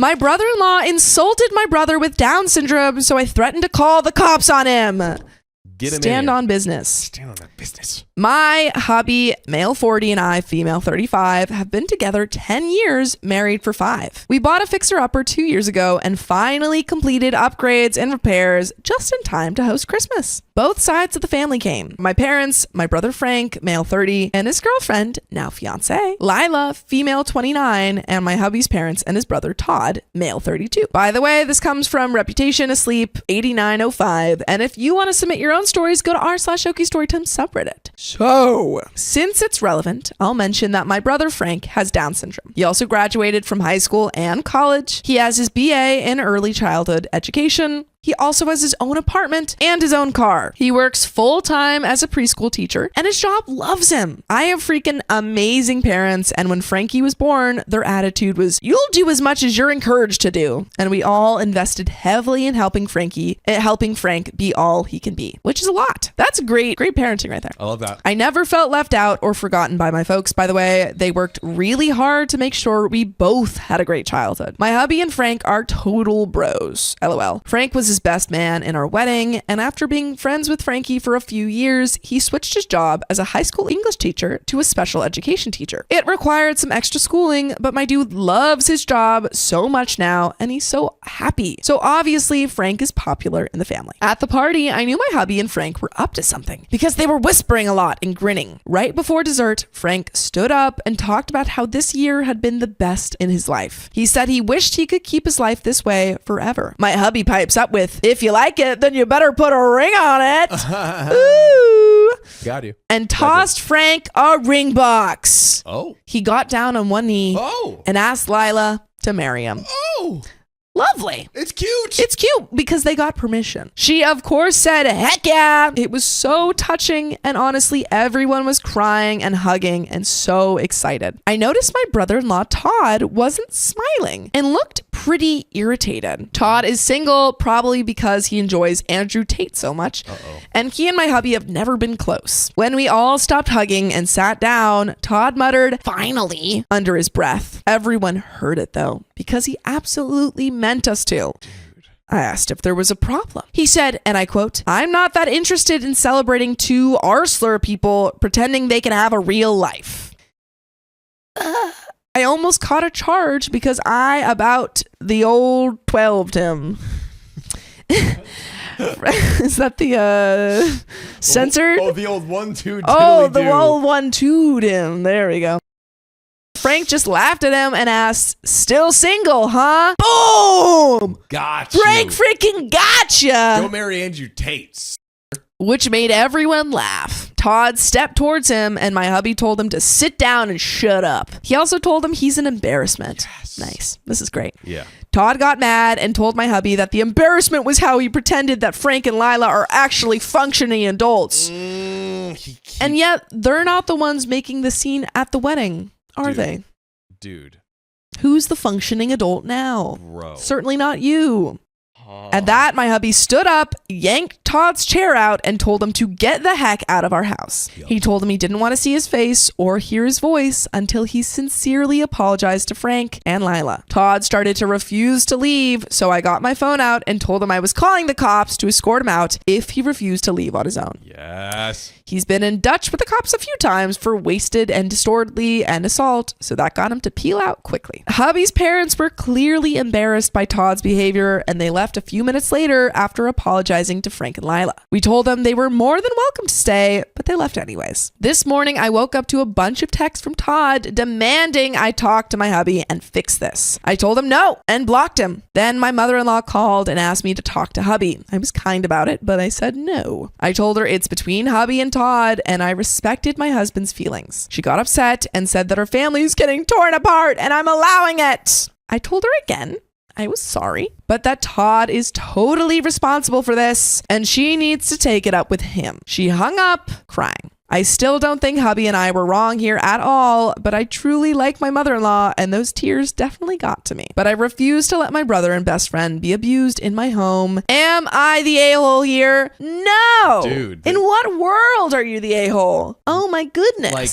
My brother-in-law insulted my brother with Down syndrome, so I threatened to call the cops on him. Stand on business. Stand on that business. My hubby, male 40, and I, female 35, have been together 10 years, married for 5. We bought a fixer-upper 2 years ago and finally completed upgrades and repairs just in time to host Christmas. Both sides of the family came. My parents, my brother Frank, male 30, and his girlfriend, now fiance, Lila, female 29, and my hubby's parents and his brother Todd, male 32. By the way, this comes from Reputation Asleep 8905, and if you want to submit your own stories, go to r/OK Storytime subreddit. So, since it's relevant, I'll mention that my brother Frank has Down syndrome. He also graduated from high school and college. He has his BA in early childhood education. He also has his own apartment and his own car. He works full-time as a preschool teacher, and his job loves him. I have freaking amazing parents, and when Frankie was born, their attitude was, you'll do as much as you're encouraged to do. And we all invested heavily in helping Frank be all he can be, which is a lot. That's great parenting right there. I love that. I never felt left out or forgotten by my folks, by the way. They worked really hard to make sure we both had a great childhood. My hubby and Frank are total bros, LOL. Frank was his best man in our wedding, and after being friends with Frankie for a few years, he switched his job as a high school English teacher to a special education teacher. It required some extra schooling, but my dude loves his job so much now, and he's so happy. So obviously, Frank is popular in the family. At the party, I knew my hubby and Frank were up to something because they were whispering a lot and grinning. Right before dessert, Frank stood up and talked about how this year had been the best in his life. He said he wished he could keep his life this way forever. My hubby pipes up with, if you like it, then you better put a ring on it. Ooh. Got you. And tossed Frank a ring box. Oh. He got down on one knee and asked Lila to marry him. Oh. Lovely. It's cute. It's cute because they got permission. She, of course, said, heck yeah. It was so touching, and honestly, everyone was crying and hugging and so excited. I noticed my brother-in-law, Todd, wasn't smiling and looked pretty irritated. Todd is single, probably because he enjoys Andrew Tate so much, and he and my hubby have never been close. When we all stopped hugging and sat down, Todd muttered, finally, under his breath. Everyone heard it, though, because he absolutely meant us to. Dude. I asked if there was a problem. He said, and I quote, I'm not that interested in celebrating two R-slur people pretending they can have a real life. I almost caught a charge because I about the old 12'd him. Is that the censored? Oh, the old 1-2. Oh, the old 1-2'd him. There we go. Frank just laughed at him and asked, still single, huh? Boom! Gotcha. Frank freaking gotcha! Go marry Andrew Tate. Which made everyone laugh. Todd stepped towards him, and my hubby told him to sit down and shut up. He also told him he's an embarrassment. Yes. Nice. This is great. Yeah. Todd got mad and told my hubby that the embarrassment was how he pretended that Frank and Lila are actually functioning adults. And yet, they're not the ones making the scene at the wedding. Are they? Dude. Who's the functioning adult now? Bro. Certainly not you. At that, my hubby stood up, yanked Todd's chair out, and told him to get the heck out of our house. Yep. He told him he didn't want to see his face or hear his voice until he sincerely apologized to Frank and Lila. Todd started to refuse to leave, so I got my phone out and told him I was calling the cops to escort him out if he refused to leave on his own. Yes. He's been in Dutch with the cops a few times for wasted and disorderly and assault, so that got him to peel out quickly. Hubby's parents were clearly embarrassed by Todd's behavior, and they left a few minutes later after apologizing to Frank and Lila. We told them they were more than welcome to stay, but they left anyways. This morning, I woke up to a bunch of texts from Todd demanding I talk to my hubby and fix this. I told him no and blocked him. Then my mother-in-law called and asked me to talk to hubby. I was kind about it, but I said no. I told her it's between hubby and Todd, and I respected my husband's feelings. She got upset and said that her family is getting torn apart and I'm allowing it. I told her again I was sorry, but that Todd is totally responsible for this and she needs to take it up with him. She hung up crying. I still don't think hubby and I were wrong here at all, but I truly like my mother-in-law and those tears definitely got to me. But I refuse to let my brother and best friend be abused in my home. Am I the a-hole here? No. Dude. In what world are you the a-hole? Oh my goodness. Like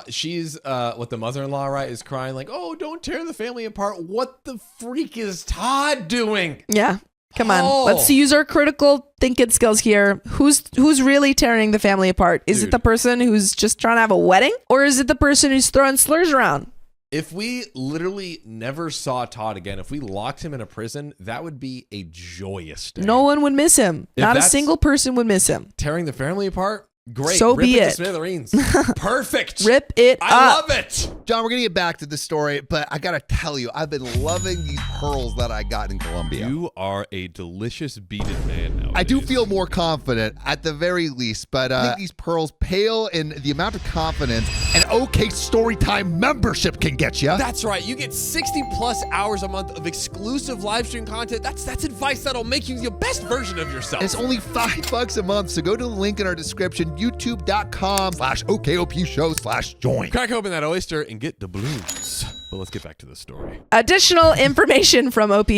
she's what the mother-in-law, right, is crying like, oh, don't tear the family apart. What the freak is Todd doing? Yeah. Come on, let's use our critical thinking skills here. Who's really tearing the family apart? Is it the person who's just trying to have a wedding? Or is it the person who's throwing slurs around? If we literally never saw Todd again, if we locked him in a prison, that would be a joyous day. No one would miss him. Not a single person would miss him. Tearing the family apart? Great. So be it. To smithereens. Perfect. Rip it up. I love it. John, we're going to get back to the story, but I got to tell you, I've been loving these pearls that I got in Colombia. You are a delicious beaded man nowadays. I do feel more confident at the very least, but I think these pearls pale in the amount of confidence an OK Storytime membership can get you. That's right. You get 60 plus hours a month of exclusive live stream content. That's advice that'll make you the best version of yourself. It's only $5 a month, so go to the link in our description, youtube.com/OKOP show/join. Crack open that oyster and get the blues. But let's get back to the story. Additional information from OP.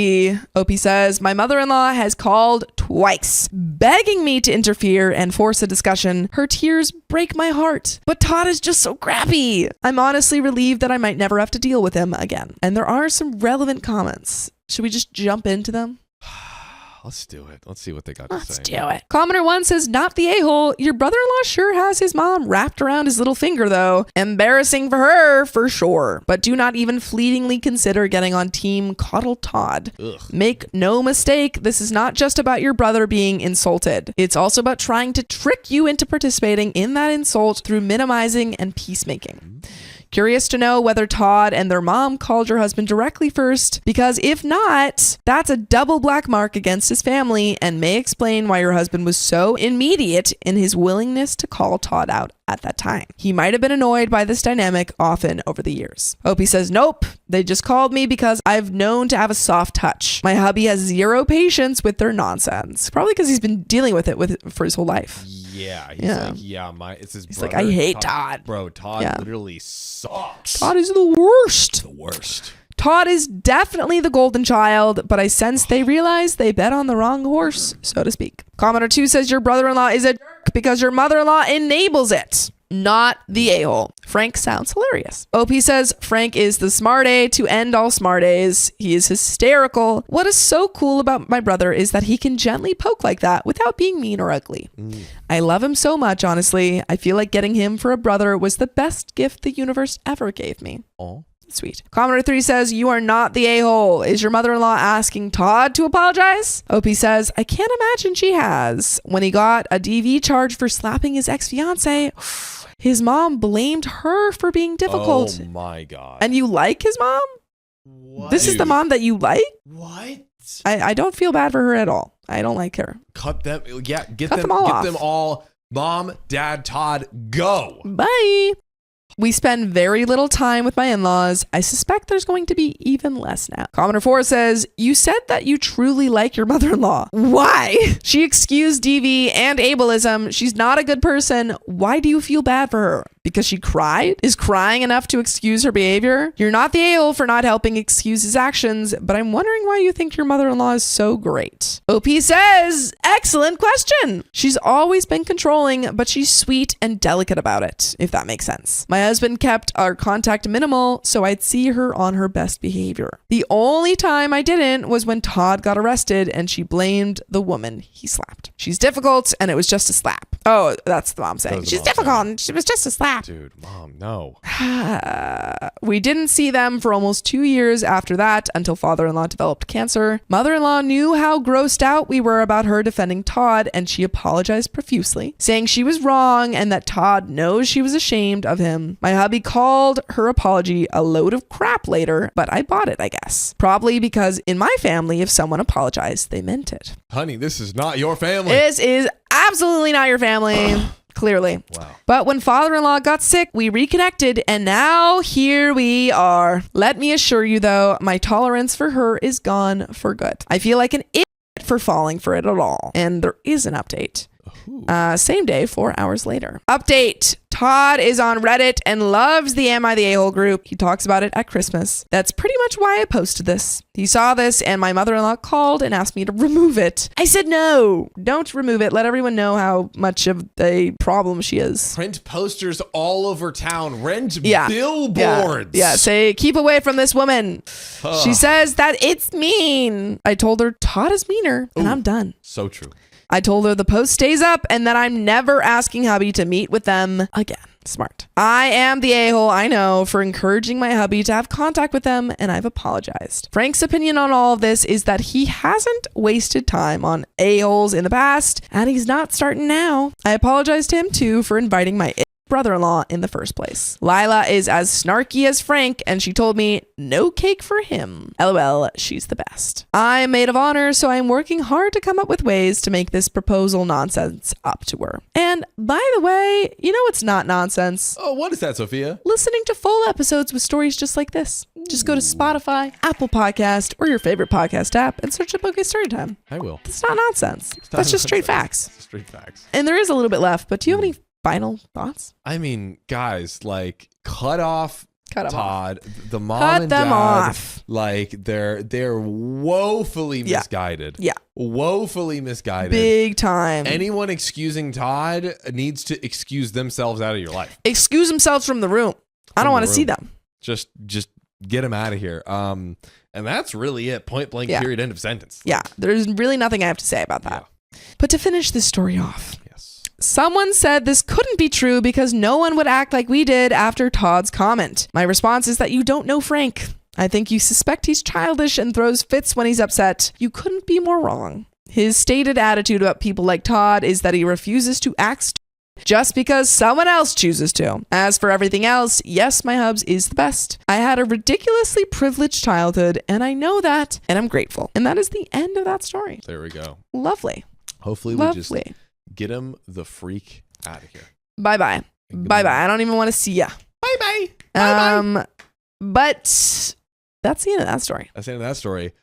OP says, my mother-in-law has called twice, begging me to interfere and force a discussion. Her tears break my heart. But Todd is just so crappy. I'm honestly relieved that I might never have to deal with him again. And there are some relevant comments. Should we just jump into them? Let's do it. Let's see what they got to say. Let's do it. Commenter 1 says, not the a-hole. Your brother-in-law sure has his mom wrapped around his little finger, though. Embarrassing for her, for sure. But do not even fleetingly consider getting on team Coddle Todd. Ugh. Make no mistake, this is not just about your brother being insulted. It's also about trying to trick you into participating in that insult through minimizing and peacemaking. Curious to know whether Todd and their mom called your husband directly first, because if not, that's a double black mark against his family and may explain why your husband was so immediate in his willingness to call Todd out at that time. He might have been annoyed by this dynamic often over the years. Opie says, nope, they just called me because I've known to have a soft touch. My hubby has zero patience with their nonsense. Probably because he's been dealing with it for his whole life. Yeah, he's like, it's his He's brother. like, I hate Todd. Bro, Todd literally sucks. Todd is the worst. The worst. Todd is definitely the golden child, but I sense they realize they bet on the wrong horse, so to speak. Commenter 2 says your brother-in-law is a jerk because your mother-in-law enables it. Not the a-hole. Frank sounds hilarious. OP says Frank is the smart A to end all smart A's. He is hysterical. What is so cool about my brother is that he can gently poke like that without being mean or ugly. I love him so much, honestly. I feel like getting him for a brother was the best gift the universe ever gave me. Oh. Sweet. Commenter 3 says, you are not the a-hole. Is your mother-in-law asking Todd to apologize? OP says, I can't imagine she has. When he got a DV charge for slapping his ex-fiance, his mom blamed her for being difficult. Oh my God. And you like his mom? What? This is the mom that you like? What? I don't feel bad for her at all. I don't like her. Cut them. Yeah, get Cut them all off. them all. Mom, Dad, Todd, go. Bye. We spend very little time with my in-laws. I suspect there's going to be even less now. Commenter 4 says, you said that you truly like your mother-in-law. Why? She excused DV and ableism. She's not a good person. Why do you feel bad for her? Because she cried? Is crying enough to excuse her behavior? You're not the a-hole for not helping excuse his actions, but I'm wondering why you think your mother-in-law is so great. OP says, excellent question. She's always been controlling, but she's sweet and delicate about it, if that makes sense. My husband kept our contact minimal, so I'd see her on her best behavior. The only time I didn't was when Todd got arrested and she blamed the woman he slapped. She's difficult and it was just a slap. Oh, that's the mom saying. She's difficult and she was just a slap. Dude, Mom, no. We didn't see them for almost 2 years after that until father-in-law developed cancer. Mother-in-law knew how grossed out we were about her defending Todd and she apologized profusely, saying she was wrong and that Todd knows she was ashamed of him. My hubby called her apology a load of crap later, but I bought it, I guess. Probably because in my family, if someone apologized, they meant it. Honey, this is not your family. This is absolutely not your family. Clearly. Wow. But when father-in-law got sick, we reconnected and now here we are. Let me assure you though, my tolerance for her is gone for good. I feel like an idiot for falling for it at all. And there is an update. Same day, 4 hours later. Update. Todd is on Reddit and loves the Am I the A-hole group. He talks about it at Christmas. That's pretty much why I posted this. He saw this and my mother-in-law called and asked me to remove it. I said, no, don't remove it. Let everyone know how much of a problem she is. Print posters all over town. Rent Yeah. billboards. Yeah, say, keep away from this woman. She says that it's mean. I told her Todd is meaner and I'm done. So true. I told her the post stays up and that I'm never asking hubby to meet with them again. Smart. I am the a-hole, I know, for encouraging my hubby to have contact with them, and I've apologized. Frank's opinion on all of this is that he hasn't wasted time on a-holes in the past, and he's not starting now. I apologize to him, too, for inviting my brother-in-law in the first place. Lila is as snarky as Frank, and she told me no cake for him. LOL, she's the best. I'm maid of honor, so I'm working hard to come up with ways to make this proposal nonsense up to her. And by the way, you know what's not nonsense? Oh, what is that, Sophia? Listening to full episodes with stories just like this. Just go to Spotify, Apple Podcast, or your favorite podcast app and search up OK Storytime. I will. It's not nonsense. That's just straight facts. Straight facts. And there is a little bit left, but do you have any final thoughts? I mean, guys, like, cut off Todd, the mom Cut and them dad, off. like they're woefully misguided. Yeah. Woefully misguided. Big time. Anyone excusing Todd needs to excuse themselves out of your life. Excuse themselves from the room. I don't want to see them. Just get them out of here. And that's really it. Point blank, period, end of sentence. Yeah. There's really nothing I have to say about that. Yeah. But to finish this story off. Yes. Someone said this couldn't be true because no one would act like we did after Todd's comment. My response is that you don't know Frank. I think you suspect he's childish and throws fits when he's upset. You couldn't be more wrong. His stated attitude about people like Todd is that he refuses to act just because someone else chooses to. As for everything else, yes, my hubs is the best. I had a ridiculously privileged childhood, and I know that, and I'm grateful. And that is the end of that story. There we go. Lovely. Hopefully we just get him the freak out of here. Bye-bye. Bye-bye. I don't even want to see ya. Bye-bye. Bye-bye. But that's the end of that story. That's the end of that story.